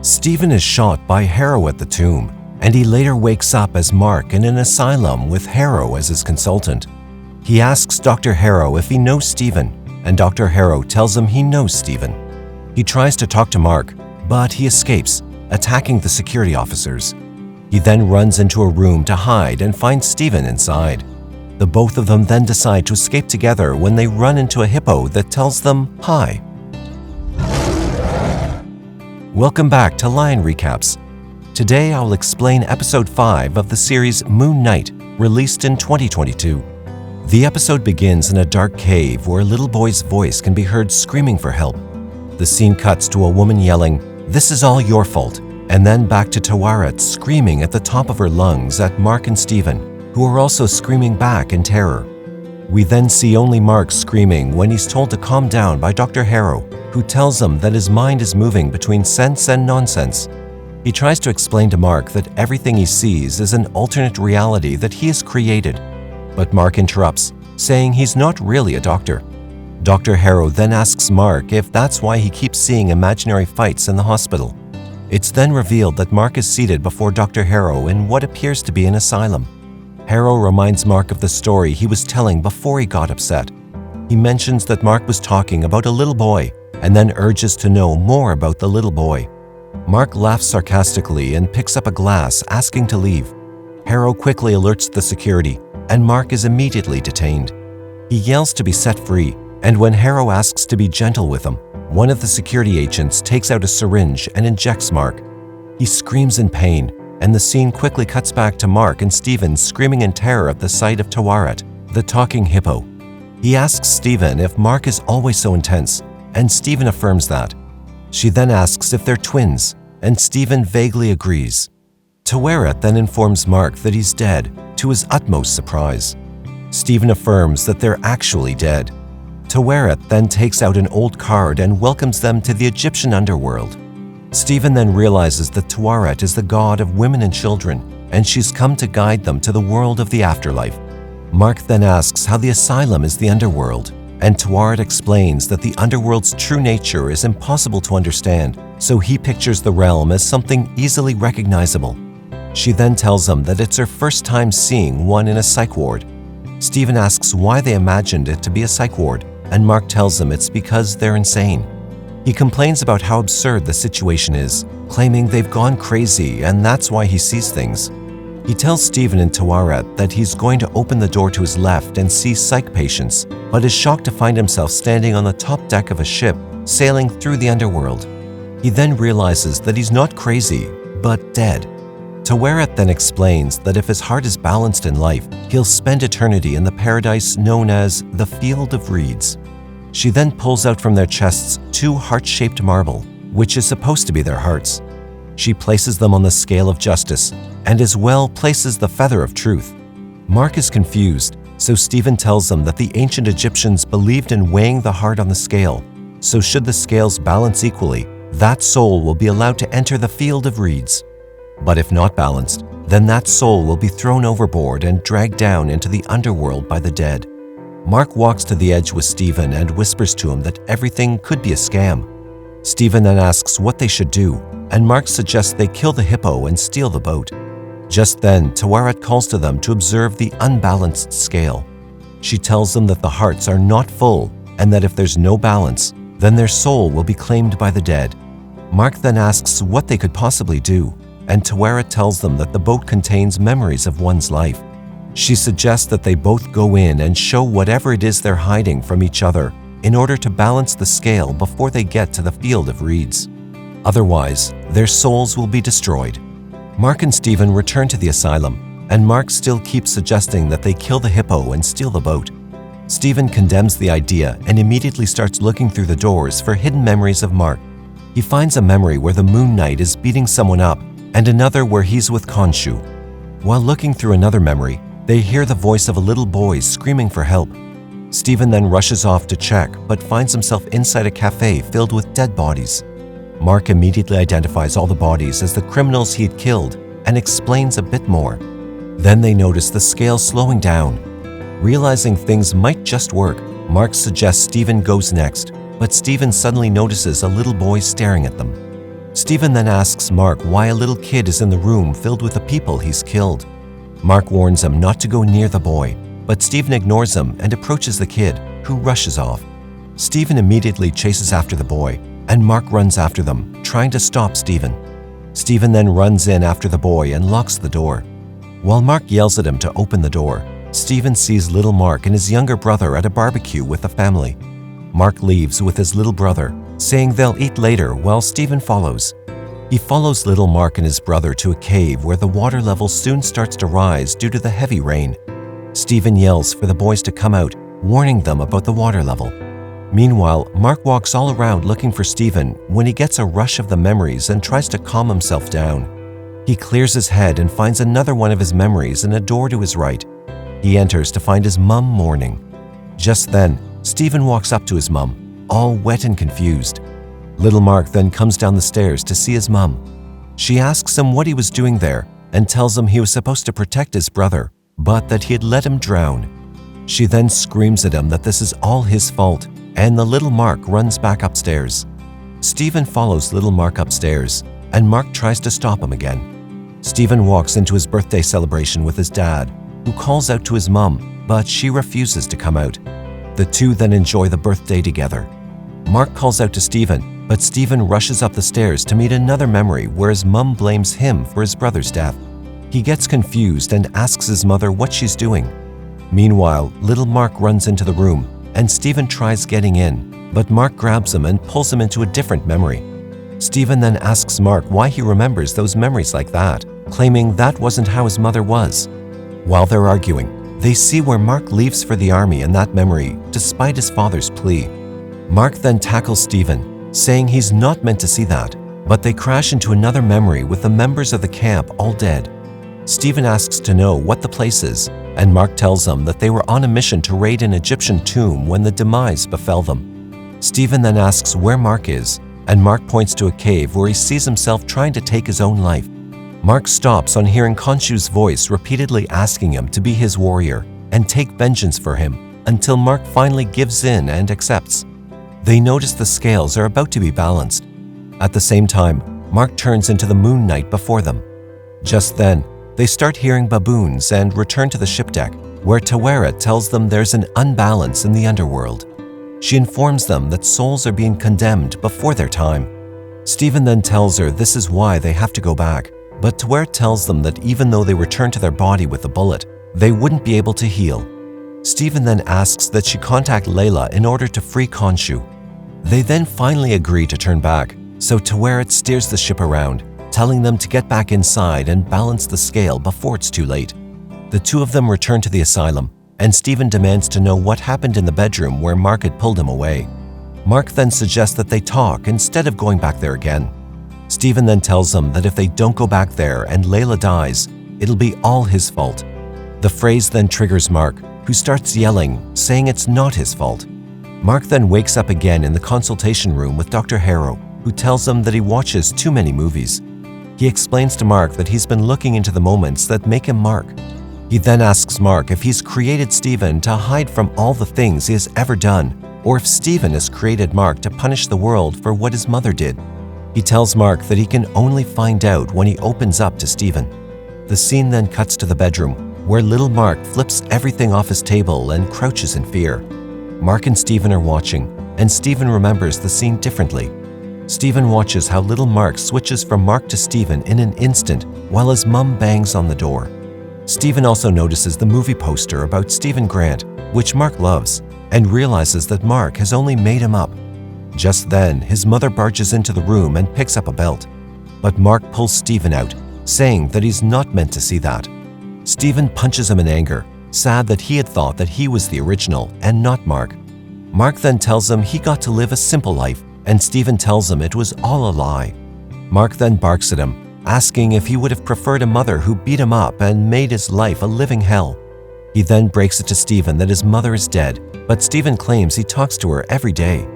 Stephen is shot by Harrow at the tomb, and he later wakes up as Mark in an asylum with Harrow as his consultant. He asks Dr. Harrow if he knows Stephen, and Dr. Harrow tells him he knows Stephen. He tries to talk to Mark, but he escapes, attacking the security officers. He then runs into a room to hide and finds Stephen inside. The both of them then decide to escape together when they run into a hippo that tells them hi. Welcome back to Lion Recaps. Today I'll explain episode 5 of the series Moon Knight, released in 2022. The episode begins in a dark cave where a little boy's voice can be heard screaming for help. The scene cuts to a woman yelling, "This is all your fault," and then back to Tawaret screaming at the top of her lungs at Mark and Stephen, who are also screaming back in terror. We then see only Mark screaming when he's told to calm down by Dr. Harrow, who tells him that his mind is moving between sense and nonsense. He tries to explain to Mark that everything he sees is an alternate reality that he has created. But Mark interrupts, saying he's not really a doctor. Dr. Harrow then asks Mark if that's why he keeps seeing imaginary fights in the hospital. It's then revealed that Mark is seated before Dr. Harrow in what appears to be an asylum. Harrow reminds Mark of the story he was telling before he got upset. He mentions that Mark was talking about a little boy and then urges to know more about the little boy. Mark laughs sarcastically and picks up a glass, asking to leave. Harrow quickly alerts the security, and Mark is immediately detained. He yells to be set free, and when Harrow asks to be gentle with him, one of the security agents takes out a syringe and injects Mark. He screams in pain, and the scene quickly cuts back to Mark and Stephen screaming in terror at the sight of Tawaret, the talking hippo. He asks Stephen if Mark is always so intense, and Stephen affirms that. She then asks if they're twins, and Stephen vaguely agrees. Tawaret then informs Mark that he's dead, to his utmost surprise. Stephen affirms that they're actually dead. Tawaret then takes out an old card and welcomes them to the Egyptian underworld. Stephen then realizes that Tawaret is the god of women and children, and she's come to guide them to the world of the afterlife. Mark then asks how the asylum is the underworld, and Tawaret explains that the underworld's true nature is impossible to understand, so he pictures the realm as something easily recognizable. She then tells him that it's her first time seeing one in a psych ward. Stephen asks why they imagined it to be a psych ward, and Mark tells him it's because they're insane. He complains about how absurd the situation is, claiming they've gone crazy and that's why he sees things. He tells Stephen and Tawaret that he's going to open the door to his left and see psych patients, but is shocked to find himself standing on the top deck of a ship sailing through the underworld. He then realizes that he's not crazy, but dead. Tawaret then explains that if his heart is balanced in life, he'll spend eternity in the paradise known as the Field of Reeds. She then pulls out from their chests 2 heart-shaped marble, which is supposed to be their hearts. She places them on the scale of justice, and as well places the feather of truth. Mark is confused, so Stephen tells him that the ancient Egyptians believed in weighing the heart on the scale, so should the scales balance equally, that soul will be allowed to enter the Field of Reeds. But if not balanced, then that soul will be thrown overboard and dragged down into the underworld by the dead. Mark walks to the edge with Stephen and whispers to him that everything could be a scam. Stephen then asks what they should do, and Mark suggests they kill the hippo and steal the boat. Just then, Tawaret calls to them to observe the unbalanced scale. She tells them that the hearts are not full, and that if there's no balance, then their soul will be claimed by the dead. Mark then asks what they could possibly do, and Tawaret tells them that the boat contains memories of one's life. She suggests that they both go in and show whatever it is they're hiding from each other in order to balance the scale before they get to the Field of Reeds. Otherwise, their souls will be destroyed. Mark and Stephen return to the asylum, and Mark still keeps suggesting that they kill the hippo and steal the boat. Stephen condemns the idea and immediately starts looking through the doors for hidden memories of Mark. He finds a memory where the Moon Knight is beating someone up, and another where he's with Khonshu. While looking through another memory, they hear the voice of a little boy screaming for help. Stephen then rushes off to check, but finds himself inside a cafe filled with dead bodies. Mark immediately identifies all the bodies as the criminals he had killed and explains a bit more. Then they notice the scale slowing down. Realizing things might just work, Mark suggests Stephen goes next, but Stephen suddenly notices a little boy staring at them. Stephen then asks Mark why a little kid is in the room filled with the people he's killed. Mark warns him not to go near the boy, but Stephen ignores him and approaches the kid, who rushes off. Stephen immediately chases after the boy, and Mark runs after them, trying to stop Stephen. Stephen then runs in after the boy and locks the door. While Mark yells at him to open the door, Stephen sees little Mark and his younger brother at a barbecue with the family. Mark leaves with his little brother, saying they'll eat later while Stephen follows. He follows little Mark and his brother to a cave where the water level soon starts to rise due to the heavy rain. Stephen yells for the boys to come out, warning them about the water level. Meanwhile, Mark walks all around looking for Stephen when he gets a rush of the memories and tries to calm himself down. He clears his head and finds another one of his memories in a door to his right. He enters to find his mum mourning. Just then, Stephen walks up to his mum, all wet and confused. Little Mark then comes down the stairs to see his mum. She asks him what he was doing there and tells him he was supposed to protect his brother, but that he had let him drown. She then screams at him that this is all his fault, and the little Mark runs back upstairs. Stephen follows little Mark upstairs, and Mark tries to stop him again. Stephen walks into his birthday celebration with his dad, who calls out to his mum, but she refuses to come out. The two then enjoy the birthday together. Mark calls out to Stephen, but Stephen rushes up the stairs to meet another memory where his mum blames him for his brother's death. He gets confused and asks his mother what she's doing. Meanwhile, little Mark runs into the room, and Stephen tries getting in, but Mark grabs him and pulls him into a different memory. Stephen then asks Mark why he remembers those memories like that, claiming that wasn't how his mother was. While they're arguing, they see where Mark leaves for the army in that memory, despite his father's plea. Mark then tackles Stephen, saying he's not meant to see that, but they crash into another memory with the members of the camp all dead. Stephen asks to know what the place is, and Mark tells them that they were on a mission to raid an Egyptian tomb when the demise befell them. Stephen then asks where Mark is, and Mark points to a cave where he sees himself trying to take his own life. Mark stops on hearing Khonshu's voice repeatedly asking him to be his warrior and take vengeance for him, until Mark finally gives in and accepts. They notice the scales are about to be balanced. At the same time, Mark turns into the moon knight before them. Just then, they start hearing baboons and return to the ship deck, where Tawera tells them there's an unbalance in the underworld. She informs them that souls are being condemned before their time. Stephen then tells her this is why they have to go back, but Tawera tells them that even though they return to their body with a bullet, they wouldn't be able to heal. Stephen then asks that she contact Layla in order to free Khonshu. They then finally agree to turn back, so Tawera steers the ship around, telling them to get back inside and balance the scale before it's too late. The two of them return to the asylum, and Stephen demands to know what happened in the bedroom where Mark had pulled him away. Mark then suggests that they talk instead of going back there again. Stephen then tells them that if they don't go back there and Layla dies, it'll be all his fault. The phrase then triggers Mark, who starts yelling, saying it's not his fault. Mark then wakes up again in the consultation room with Dr. Harrow, who tells him that he watches too many movies. He explains to Mark that he's been looking into the moments that make him Mark. He then asks Mark if he's created Stephen to hide from all the things he has ever done, or if Stephen has created Mark to punish the world for what his mother did. He tells Mark that he can only find out when he opens up to Stephen. The scene then cuts to the bedroom, where little Mark flips everything off his table and crouches in fear. Mark and Stephen are watching, and Stephen remembers the scene differently. Stephen watches how little Mark switches from Mark to Stephen in an instant while his mum bangs on the door. Stephen also notices the movie poster about Stephen Grant, which Mark loves, and realizes that Mark has only made him up. Just then, his mother barges into the room and picks up a belt. But Mark pulls Stephen out, saying that he's not meant to see that. Stephen punches him in anger, sad that he had thought that he was the original and not Mark. Mark then tells him he got to live a simple life, and Stephen tells him it was all a lie. Mark then barks at him, asking if he would have preferred a mother who beat him up and made his life a living hell. He then breaks it to Stephen that his mother is dead, but Stephen claims he talks to her every day.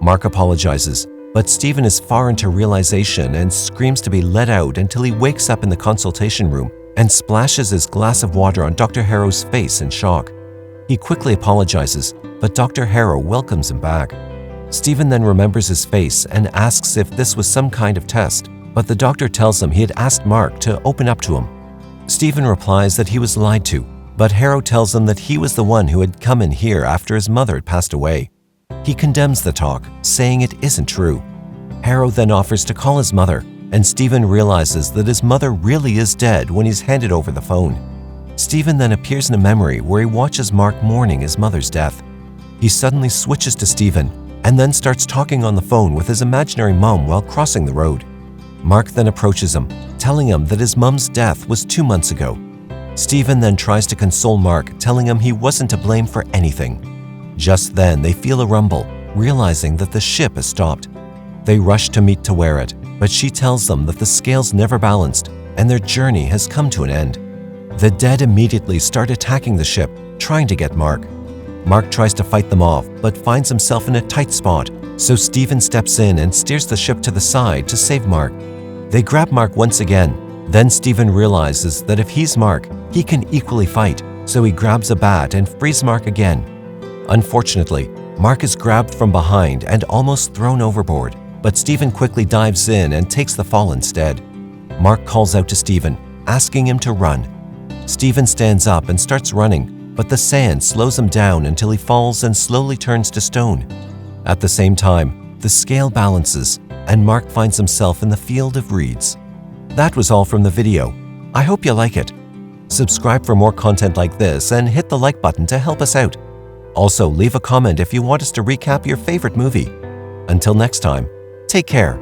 Mark apologizes, but Stephen is far into realization and screams to be let out until he wakes up in the consultation room and splashes his glass of water on Dr. Harrow's face in shock. He quickly apologizes, but Dr. Harrow welcomes him back. Stephen then remembers his face and asks if this was some kind of test, but the doctor tells him he had asked Mark to open up to him. Stephen replies that he was lied to, but Harrow tells him that he was the one who had come in here after his mother had passed away. He condemns the talk, saying it isn't true. Harrow then offers to call his mother, and Stephen realizes that his mother really is dead when he's handed over the phone. Stephen then appears in a memory where he watches Mark mourning his mother's death. He suddenly switches to Stephen and then starts talking on the phone with his imaginary mom while crossing the road. Mark then approaches him, telling him that his mom's death was 2 months ago. Stephen then tries to console Mark, telling him he wasn't to blame for anything. Just then, they feel a rumble, realizing that the ship has stopped. They rush to meet to wear it, but she tells them that the scales never balanced and their journey has come to an end. The dead immediately start attacking the ship, trying to get Mark. Mark tries to fight them off, but finds himself in a tight spot, so Stephen steps in and steers the ship to the side to save Mark. They grab Mark once again. Then Stephen realizes that if he's Mark, he can equally fight, so he grabs a bat and frees Mark again. Unfortunately, Mark is grabbed from behind and almost thrown overboard, but Stephen quickly dives in and takes the fall instead. Mark calls out to Stephen, asking him to run. Stephen stands up and starts running, but the sand slows him down until he falls and slowly turns to stone. At the same time, the scale balances, and Mark finds himself in the field of reeds. That was all from the video. I hope you like it. Subscribe for more content like this and hit the like button to help us out. Also, leave a comment if you want us to recap your favorite movie. Until next time, take care.